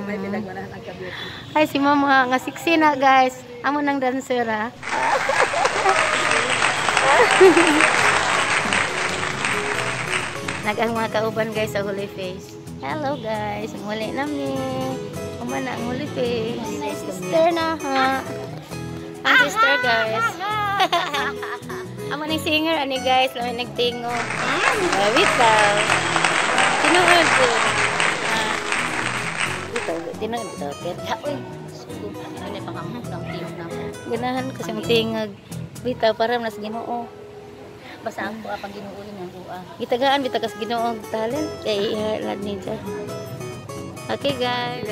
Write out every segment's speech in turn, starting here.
may pinagmanahan ang kabyuti. Ay, si mama, nga siksi na guys. Amo ng dancer ha. Nagang mga kauban guys sa Holy Face. Hello guys, muli namin. Umana ang Holy Face. Sister na ha. Ang sister guys. Amo ng singer ani guys, lamin nagtingo. Witaw. Tinuod ko. Witaw, witaw. Kaya uy. Ano ni pangamok ng tingog na. Ganahan ko siyang tingog. Witaw para nas Ginoo. Basta ang tuwa pag ginuuli ng tuwa. Gitagaan, bitagas Ginoo talent. Kaya ihalad ni dyan. Okay guys.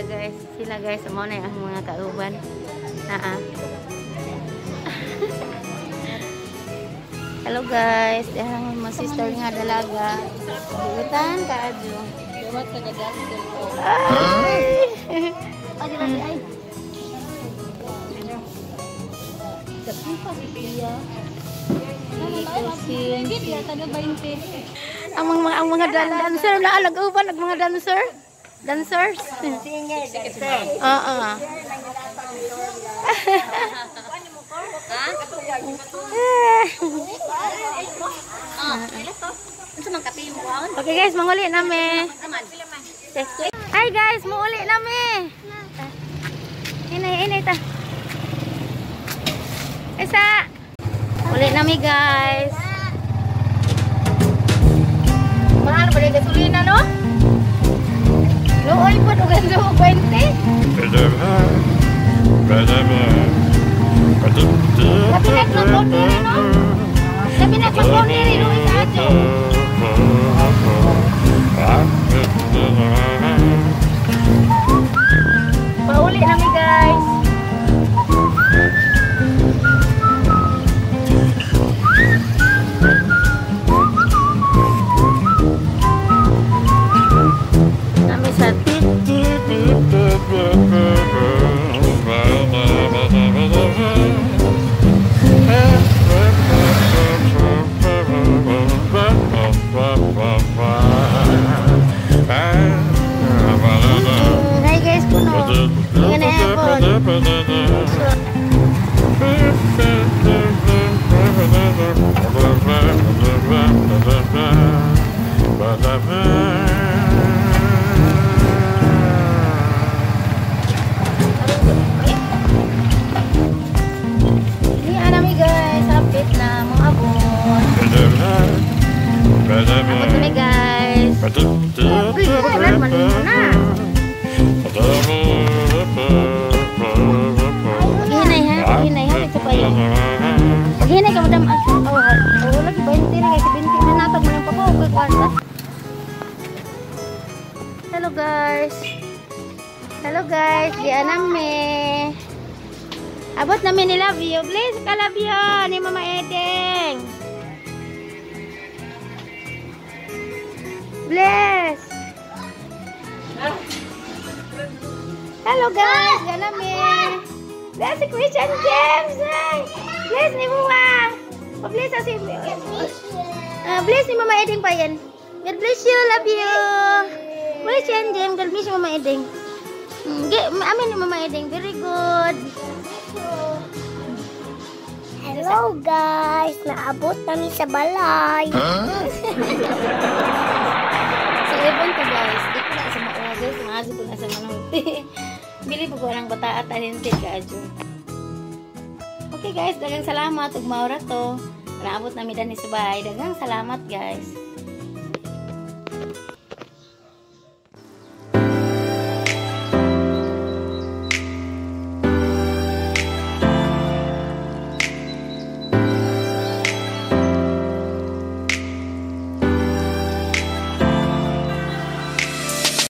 Sila guys. Amo na ang mga kauban. Hello guys. Yan ang mga sister nga dalaga. Buutan ka adyo. Dawat ka nagamit ko. Ay! Ay. Kapipa si Pia. Ang mga dancer na alag-uban, ang mga dancers. Oo. Okay guys, manguli nami. Hi guys, manguli nami. Ini ta. Isa. Uli nami guys. Mahal pa rin gasolina no? Luoy po ugan sa 20. Kabinet mag-load diri no? Kabinet mag-load diri no isa ato. Pauli nami guys. Kami sa Hi guys, puno. Tingnan na aircon. Ini nami guys, update na mga abon. Abot kami guys. Kailan malino na. Maghinay ha, ito pa yun. Maghinay ka madam. Oh, lagi 20 na kasi 20 na natag mo ng papawag kwarta. Hello guys, di anami. Abot namin ni Love You. Please, ka Love You ni Mama Edeng. Bless. Hello guys, di anami. Bless si Christian James. Bless ni Muwang. Bless si bless ni Mama Edeng pa yan. God bless you, love you. Christian James, God bless you Mama Edeng. Amin ni Mama Edeng, very good. Hello guys, naabot kami sa balay. Sa Evan to guys, di ko na sa mga guys, maazi po na sa manuti. Bili po ko lang bata at talented ka adyo. Okay guys, dagang salamat ug maura to. Naabot namin dani sa bahay. Dagang salamat guys.